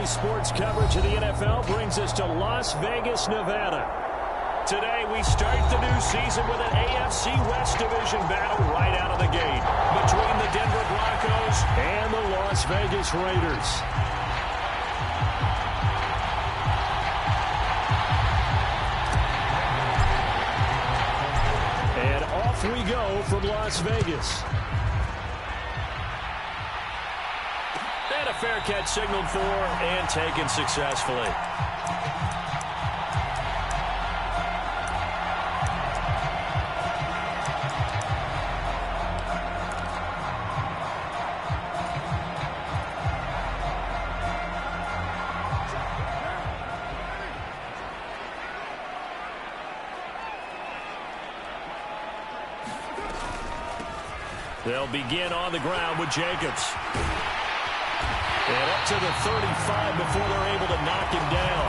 Daily sports coverage of the NFL brings us to Las Vegas, Nevada. Today, we start the new season with an AFC West Division battle right out of the gate between the Denver Broncos and the Las Vegas Raiders. And off we go from Las Vegas. And a fair catch signaled for and taken successfully. They'll begin on the ground with Jacobs. And up to the 35 before they're able to knock him down.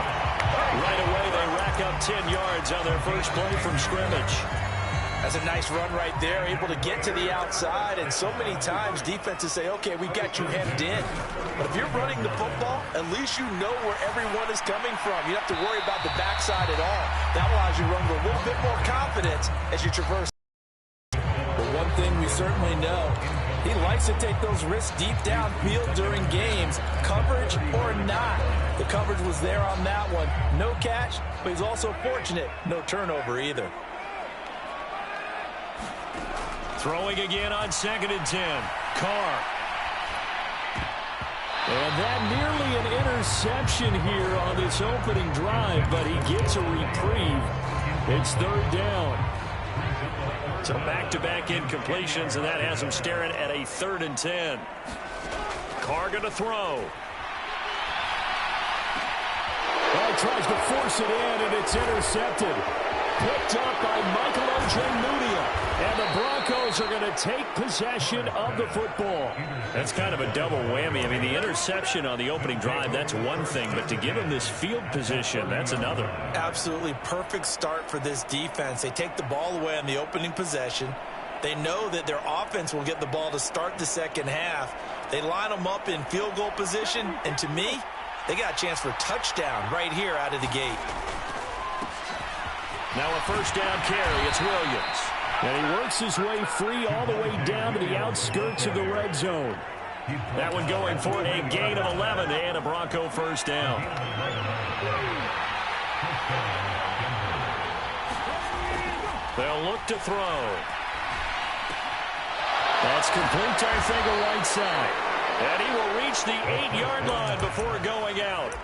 Right away, they rack up 10 yards on their first play from scrimmage. That's a nice run right there, able to get to the outside. And so many times defenses say, okay, we got you hemmed in. But if you're running the football, at least you know where everyone is coming from. You don't have to worry about the backside at all. That allows you to run with a little bit more confidence as you traverse. But one thing we certainly know, he likes to take those risks deep downfield during games, coverage or not. The coverage was there on that one. No catch, but he's also fortunate. No turnover either. Throwing again on 2nd and 10. Carr. And that nearly an interception here on this opening drive, but he gets a reprieve. It's 3rd down. So back-to-back incompletions, and that has him staring at a 3rd and 10. Carr going to throw. Well, he tries to force it in, and it's intercepted. Picked up by Michael Ojemudia. And the Broncos are going to take possession of the football. That's kind of a double whammy. I mean, the interception on the opening drive, that's one thing. But to give him this field position, that's another. Absolutely perfect start for this defense. They take the ball away on the opening possession. They know that their offense will get the ball to start the second half. They line them up in field goal position. And to me, they got a chance for touchdown right here out of the gate. Now a first down carry. It's Williams. And he works his way free all the way down to the outskirts of the red zone. That one going for a gain of 11 and a Bronco first down. They'll look to throw. That's complete to the right side. And he will reach the 8-yard line before going out.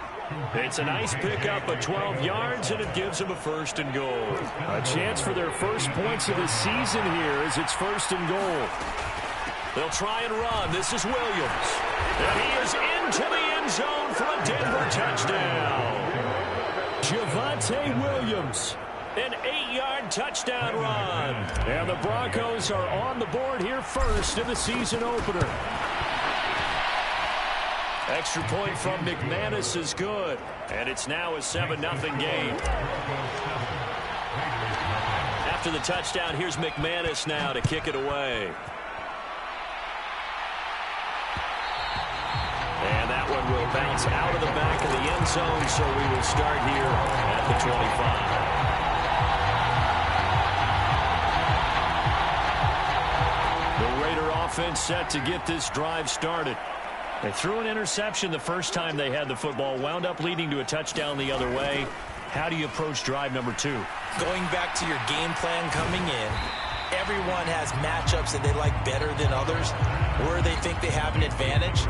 It's a nice pickup of 12 yards, and it gives them a 1st and goal. A chance for their first points of the season here as it's 1st and goal. They'll try and run. This is Williams. And he is into the end zone for a Denver touchdown. Javonte Williams. An 8-yard touchdown run. And the Broncos are on the board here first in the season opener. Extra point from McManus is good. And it's now a 7-0 game. After the touchdown, here's McManus now to kick it away. And that one will bounce out of the back of the end zone, so we will start here at the 25. The Raider offense set to get this drive started. They threw an interception the first time they had the football, wound up leading to a touchdown the other way. How do you approach drive number 2? Going back to your game plan coming in, everyone has matchups that they like better than others, where they think they have an advantage.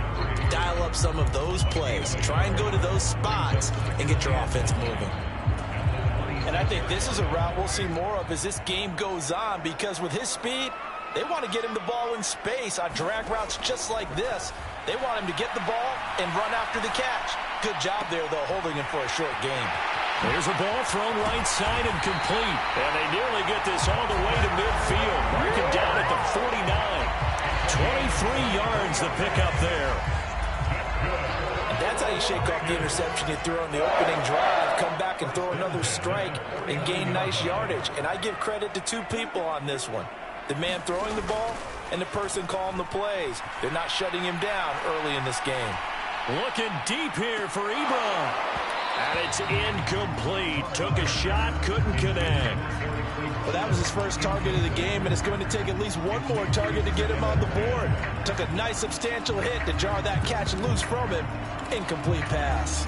Dial up some of those plays. Try and go to those spots and get your offense moving. And I think this is a route we'll see more of as this game goes on, because with his speed, they want to get him the ball in space on drag routes just like this. They want him to get the ball and run after the catch. Good job there, though, holding him for a short game. There's a ball thrown right side and complete. And they nearly get this all the way to midfield. Mark it down at the 49. 23 yards the pickup there. And that's how you shake off the interception you threw on the opening drive. Come back and throw another strike and gain nice yardage. And I give credit to 2 people on this one. The man throwing the ball and the person calling the plays. They're not shutting him down early in this game. Looking deep here for Ebron. And it's incomplete. Took a shot, couldn't connect. Well, that was his first target of the game, and it's going to take at least one more target to get him on the board. Took a nice substantial hit to jar that catch loose from him. Incomplete pass.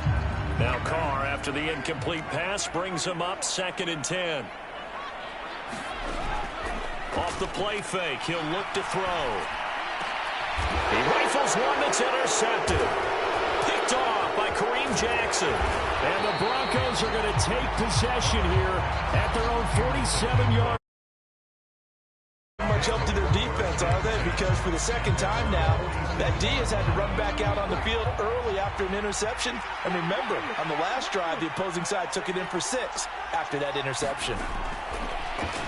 Now Carr, after the incomplete pass, brings him up 2nd and 10. Off the play fake, he'll look to throw. He rifles one that's intercepted. Picked off by Kareem Jackson. And the Broncos are going to take possession here at their own 47-yard. Much help to their defense, are they? Because for the second time now, that D has had to run back out on the field early after an interception. And remember, on the last drive, the opposing side took it in for 6 after that interception.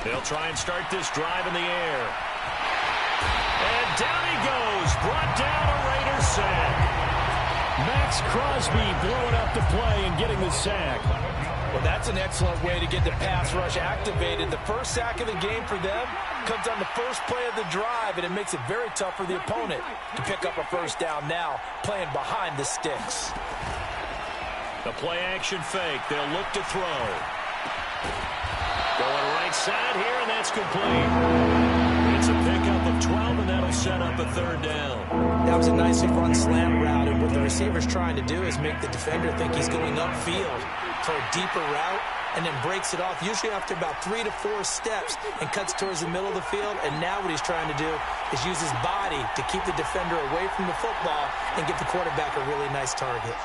They'll try and start this drive in the air. And down he goes. Brought down a Raider sack. Max Crosby blowing up the play and getting the sack. Well, that's an excellent way to get the pass rush activated. The first sack of the game for them comes on the first play of the drive, and it makes it very tough for the opponent to pick up a first down now, playing behind the sticks. The play action fake. They'll look to throw. Going right side here, and that's complete. It's a pickup of 12, and that'll set up a 3rd down. That was a nicely run slant route, and what the receiver's trying to do is make the defender think he's going upfield for a deeper route, and then breaks it off, usually after about 3 to 4 steps, and cuts towards the middle of the field. And now what he's trying to do is use his body to keep the defender away from the football and give the quarterback a really nice target.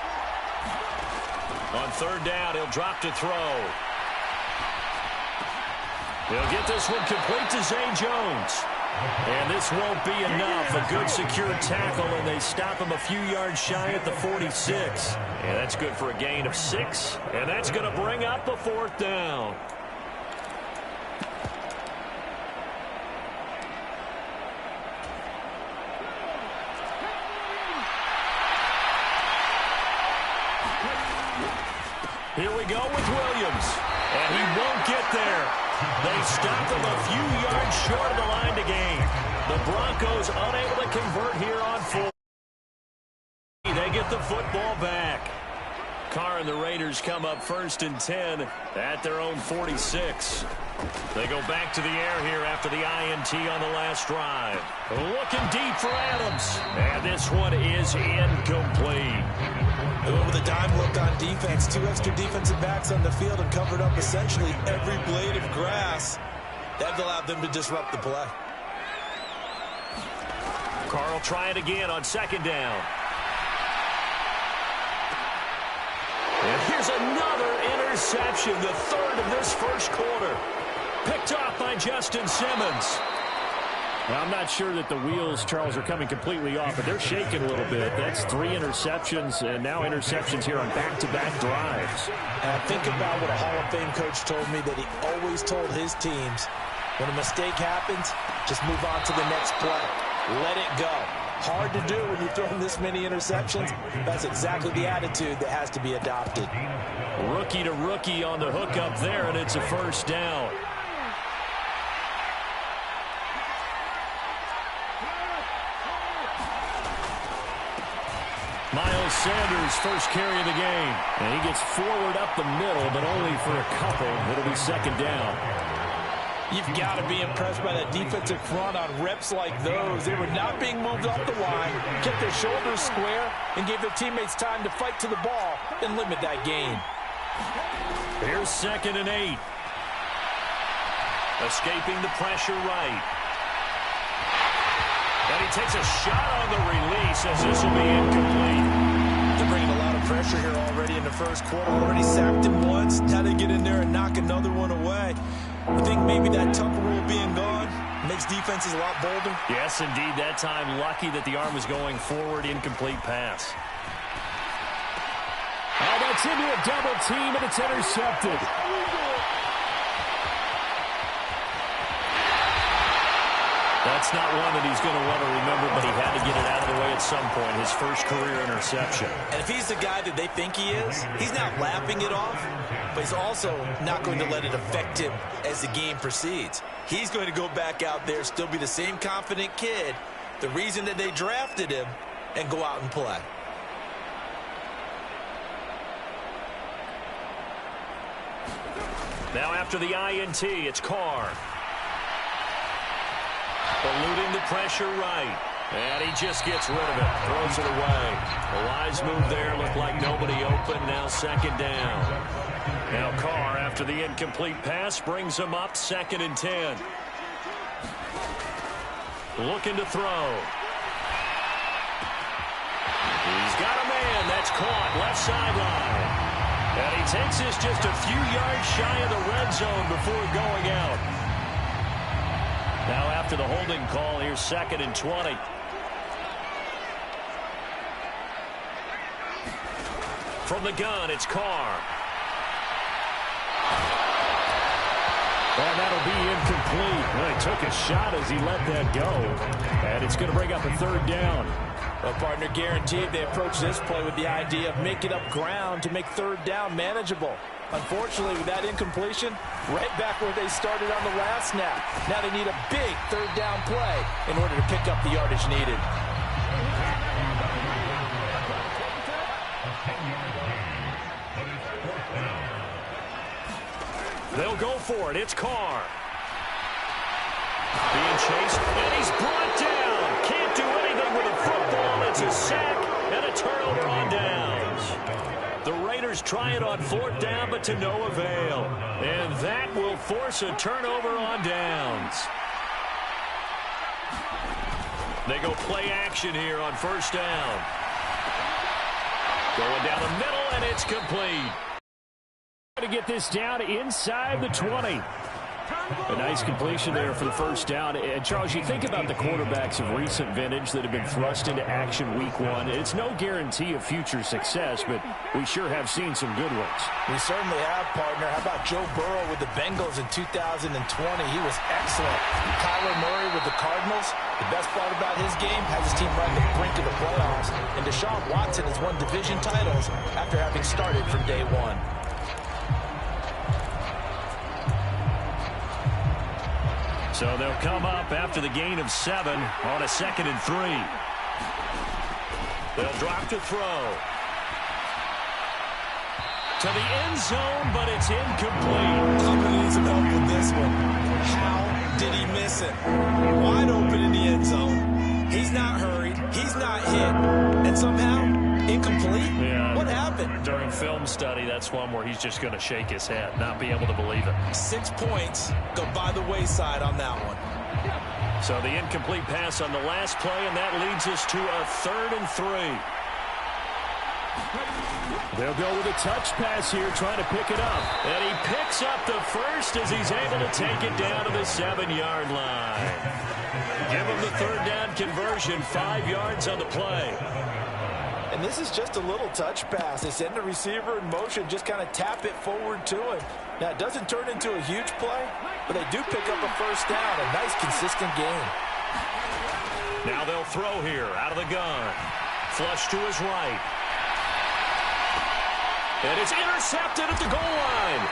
On 3rd down, he'll drop to throw. He'll get this one complete to Zay Jones. And this won't be enough. A good secure tackle, and they stop him a few yards shy at the 46. And that's good for a gain of 6. And that's going to bring up a 4th down. Here we go with Williams. And he won't get there. They stop him a few yards short of the line to gain. The Broncos unable to convert here on 4. They get the football back. Carr and the Raiders come up 1st and 10 at their own 46. They go back to the air here after the INT on the last drive. Looking deep for Adams. And this one is incomplete. With a dime look on defense, 2 extra defensive backs on the field and covered up essentially every blade of grass. That allowed them to disrupt the play. Carr will try it again on 2nd down. And here's another interception, the 3rd of this first quarter. Picked off by Justin Simmons. Well, I'm not sure that the wheels, Charles, are coming completely off, but they're shaking a little bit. That's 3 interceptions, and now interceptions here on back-to-back drives. And think about what a Hall of Fame coach told me, that he always told his teams, when a mistake happens, just move on to the next play. Let it go. Hard to do when you're throwing this many interceptions. That's exactly the attitude that has to be adopted. Rookie to rookie on the hook up there, and it's a 1st down. Miles Sanders, first carry of the game. And he gets forward up the middle, but only for a couple. It'll be 2nd down. You've got to be impressed by that defensive front on reps like those. They were not being moved off the line, kept their shoulders square, and gave their teammates time to fight to the ball and limit that gain. Here's 2nd and 8. Escaping the pressure right. And he takes a shot on the release as this will be incomplete. They're bringing a lot of pressure here already in the first quarter. Already sacked him once. Now they get in there and knock another one away. I think maybe that Tucker rule being gone makes defenses a lot bolder. Yes, indeed. That time, lucky that the arm was going forward. Incomplete pass. Oh, that's into a double team, and it's intercepted. That's not one that he's going to want to remember, but he had to get it out of the way at some point. His first career interception. And if he's the guy that they think he is, he's not laughing it off, but he's also not going to let it affect him as the game proceeds. He's going to go back out there, still be the same confident kid, the reason that they drafted him, and go out and play. Now after the INT, it's Carr. Eluding the pressure right. And he just gets rid of it. Throws it away. A wise move there. Looked like nobody open. Now second down. Now Carr, after the incomplete pass, brings him up 2nd and 10. Looking to throw. He's got a man. That's caught. Left sideline. And he takes this just a few yards shy of the red zone before going out. Now after the holding call, here's 2nd and 20. From the gun, it's Carr. And that'll be incomplete. Well, he took a shot as he let that go. And it's going to bring up a 3rd down. Well, partner, guaranteed they approach this play with the idea of making up ground to make 3rd down manageable. Unfortunately, with that incompletion, right back where they started on the last snap. Now they need a big 3rd down play in order to pick up the yardage needed. They'll go for it. It's Carr. Being chased, and he's brought down. Can't do anything with a football. It's a sack and a turnover on downs. The Raiders try it on 4th down, but to no avail. And that will force a turnover on downs. They go play action here on 1st down. Going down the middle, and it's complete. To get this down inside the 20. A nice completion there for the 1st down. And Charles, you think about the quarterbacks of recent vintage that have been thrust into action week 1. It's no guarantee of future success, but we sure have seen some good ones. We certainly have, partner. How about Joe Burrow with the Bengals in 2020? He was excellent. Kyler Murray with the Cardinals. The best part about his game, has his team right on the brink of the playoffs. And Deshaun Watson has won division titles after having started from day 1. So they'll come up after the gain of 7 on a 2nd and 3. They'll drop to throw. To the end zone, but it's incomplete. I'm going to need some help with this one. How did he miss it? Wide open in the end zone. He's not hurried. He's not hit. And somehow, incomplete? Yeah. What happened? During film study, that's one where he's just going to shake his head, not be able to believe it. 6 points go by the wayside on that one. So the incomplete pass on the last play, and that leads us to a 3rd and 3. They'll go with a touch pass here, trying to pick it up. And he picks up the first as he's able to take it down to the 7-yard line. Give him the 3rd down conversion, 5 yards on the play. And this is just a little touch pass. They send the receiver in motion, just kind of tap it forward to him. Now, it doesn't turn into a huge play, but they do pick up a 1st down. A nice, consistent game. Now they'll throw here out of the gun. Flush to his right. And it's intercepted at the goal line.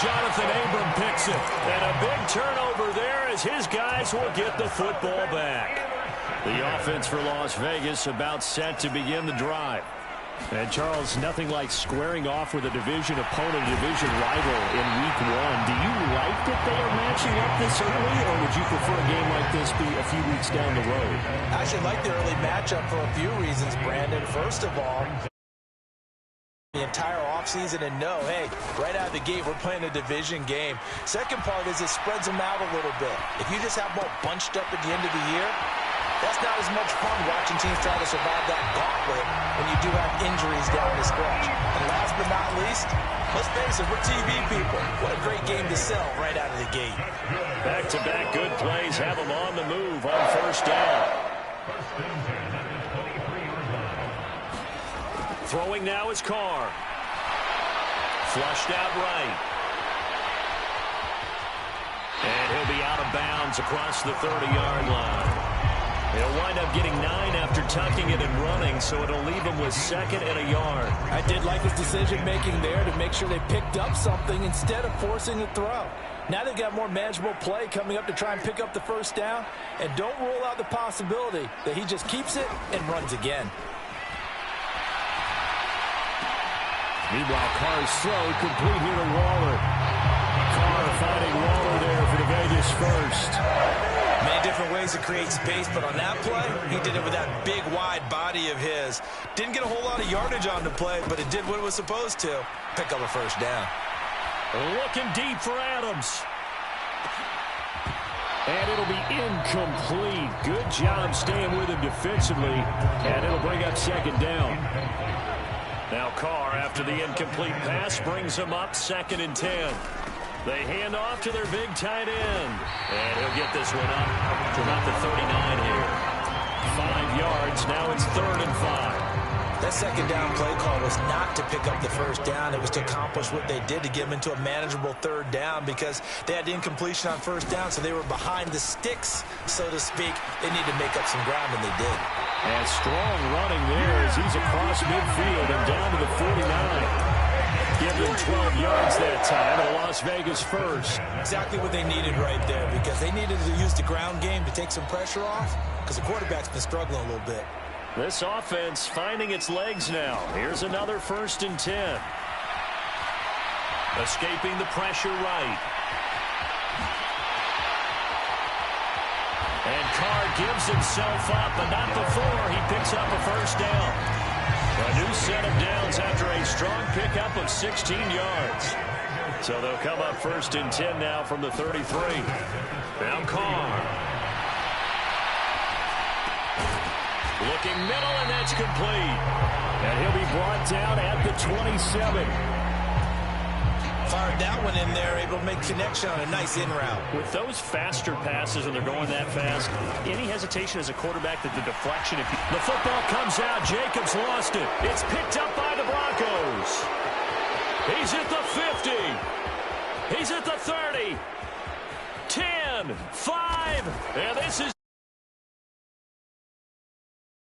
Jonathan Abram picks it. And a big turnover there as his guys will get the football back. The offense for Las Vegas about set to begin the drive. And Charles, nothing like squaring off with a division opponent, a division rival in week 1. Do you like that they are matching up this early, or would you prefer a game like this be a few weeks down the road? I actually like the early matchup for a few reasons, Brandon. First of all, the entire offseason and know, hey, right out of the gate, we're playing a division game. Second part is it spreads them out a little bit. If you just have them all bunched up at the end of the year, that's not as much fun watching teams try to survive that gauntlet when you do have injuries down the stretch. And last but not least, let's face it, we're TV people. What a great game to sell right out of the gate. Back-to-back good plays have them on the move on 1st down. Throwing now is Carr. Flushed out right. And he'll be out of bounds across the 30-yard line. He'll wind up getting 9 after tucking it and running, so it'll leave him with 2nd and a yard. I did like his decision-making there to make sure they picked up something instead of forcing a throw. Now they've got more manageable play coming up to try and pick up the 1st down, and don't rule out the possibility that he just keeps it and runs again. Meanwhile, Carr's throw complete here to Waller. Carr finding Waller there for the Vegas first. Many different ways to create space, but on that play, he did it with that big, wide body of his. Didn't get a whole lot of yardage on the play, but it did what it was supposed to. Pick up a first down. Looking deep for Adams. And it'll be incomplete. Good job staying with him defensively. And it'll bring up second down. Now Carr, after the incomplete pass, brings him up 2nd and 10. They hand off to their big tight end. And he'll get this one up to about the 39 here. 5 yards. Now it's 3rd and 5. That second down play call was not to pick up the first down. It was to accomplish what they did to get them into a manageable 3rd down because they had incompletion on first down, so they were behind the sticks, so to speak. They needed to make up some ground, and they did. And strong running there as he's across midfield and down to the 49. Give them 12 yards that time, and a Las Vegas first. Exactly what they needed right there because they needed to use the ground game to take some pressure off because the quarterback's been struggling a little bit. This offense finding its legs now. Here's another 1st and 10. Escaping the pressure right. And Carr gives himself up, but not before he picks up a first down. A new set of downs after a strong pickup of 16 yards. So they'll come up 1st and 10 now from the 33. Now Carr. Looking middle, and that's complete. And he'll be brought down at the 27. Fired that one in there, able to make connection on a nice in route. With those faster passes, and they're going that fast, any hesitation as a quarterback that the deflection, the football comes out, Jacobs lost it. It's picked up by the Broncos. He's at the 50. He's at the 30. 10, 5, and this is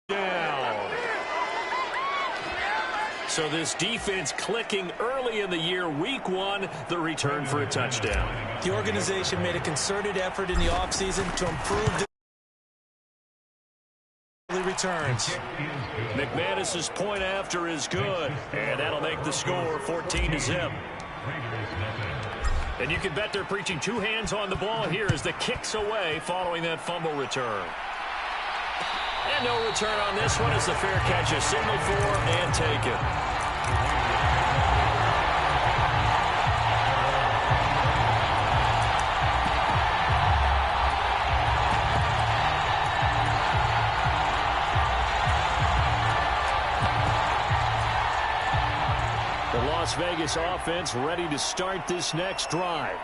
down. So this defense clicking early in the year, week 1, the return for a touchdown. The organization made a concerted effort in the offseason to improve the returns. McManus's point after is good, and that'll make the score 14-0. And you can bet they're preaching 2 hands on the ball here as the kick's away following that fumble return. And no return on this one as the fair catch is signaled for and taken. The Las Vegas offense ready to start this next drive.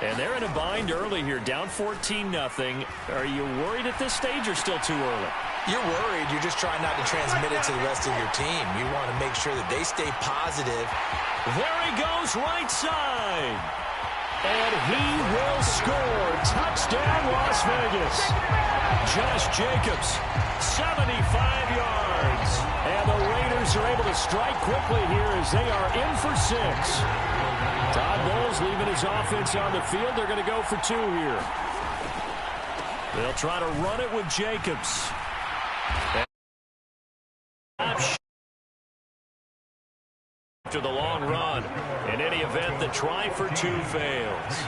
And they're in a bind early here, down 14-0. Are you worried at this stage or still too early? You're worried. You're just trying not to transmit it to the rest of your team. You want to make sure that they stay positive. There he goes, right side. And he will score. Touchdown, Las Vegas. Josh Jacobs, 75 yards. And the Raiders are able to strike quickly here as they are in for 6. Todd Bowles leaving his offense on the field. They're going to go for 2 here. They'll try to run it with Jacobs. After the long run. In any event, the try for 2 fails.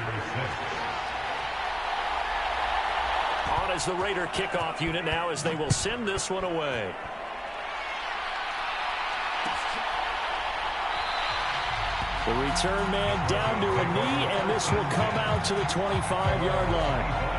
On is the Raider kickoff unit now as they will send this one away. The return man down to a knee, and this will come out to the 25-yard line.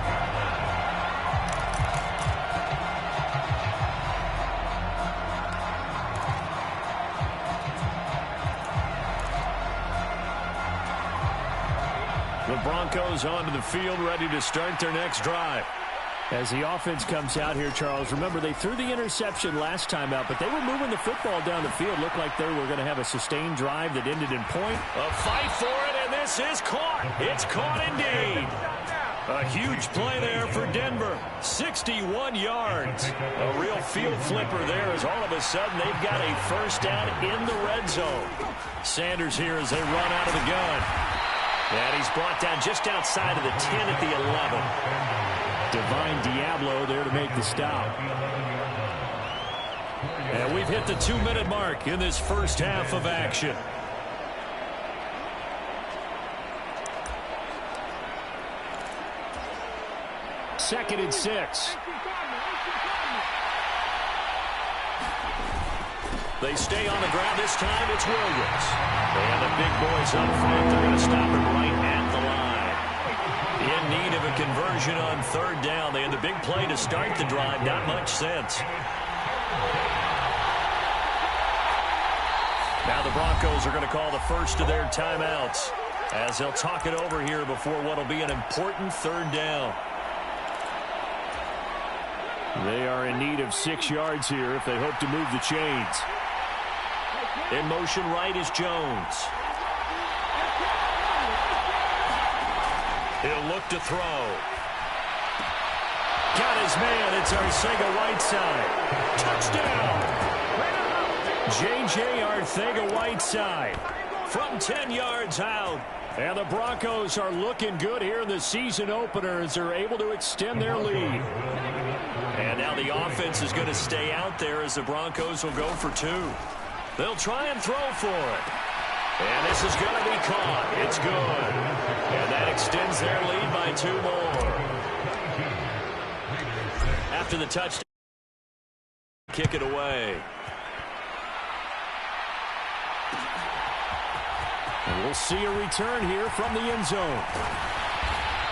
The Broncos onto the field, ready to start their next drive. As the offense comes out here, Charles, remember they threw the interception last time out, but they were moving the football down the field. Looked like they were going to have a sustained drive that ended in point. A fight for it, and this is caught. It's caught indeed. A huge play there for Denver. 61 yards. A real field flipper there as all of a sudden they've got a first down in the red zone. Sanders here as they run out of the gun. And he's brought down just outside of the 10 at the 11. Divine Diablo there to make the stop. And we've hit the 2-minute mark in this first half of action. 2nd and 6. They stay on the ground. This time it's Williams. And the big boys up front, they're going to stop him right at the line. In need of a conversion on 3rd down. They had the big play to start the drive. Not much sense. Now the Broncos are going to call the first of their timeouts as they'll talk it over here before what will be an important 3rd down. They are in need of 6 yards here if they hope to move the chains. In motion right is Jones. He'll look to throw. Got his man. It's Arcega-Whiteside. Touchdown. J.J. Arcega-Whiteside from 10 yards out. And the Broncos are looking good here in the season opener as they're able to extend their lead. And now the offense is going to stay out there as the Broncos will go for 2. They'll try and throw for it. And this is going to be caught. It's good. And that extends their lead by 2 more. After the touchdown, kick it away. And we'll see a return here from the end zone.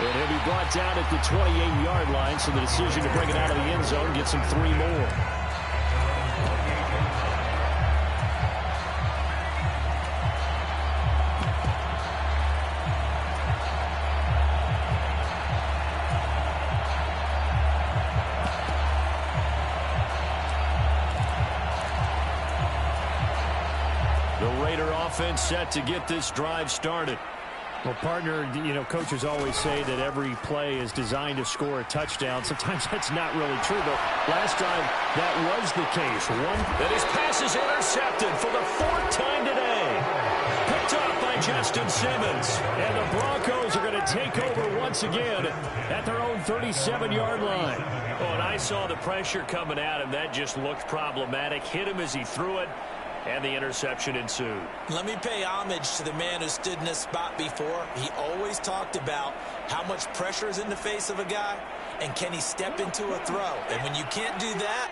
And he'll be brought down at the 28-yard line, so the decision to bring it out of the end zone gets him 3 more. Offense set to get this drive started. Well, partner, coaches always say that every play is designed to score a touchdown. Sometimes that's not really true, but last drive that was the case. That his pass is intercepted for the 4th time today. Picked up by Justin Simmons. And the Broncos are going to take over once again at their own 37-yard line. Oh, and I saw the pressure coming at him. That just looked problematic. Hit him as he threw it. And the interception ensued. Let me pay homage to the man who stood in this spot before. He always talked about how much pressure is in the face of a guy and can he step into a throw. And when you can't do that,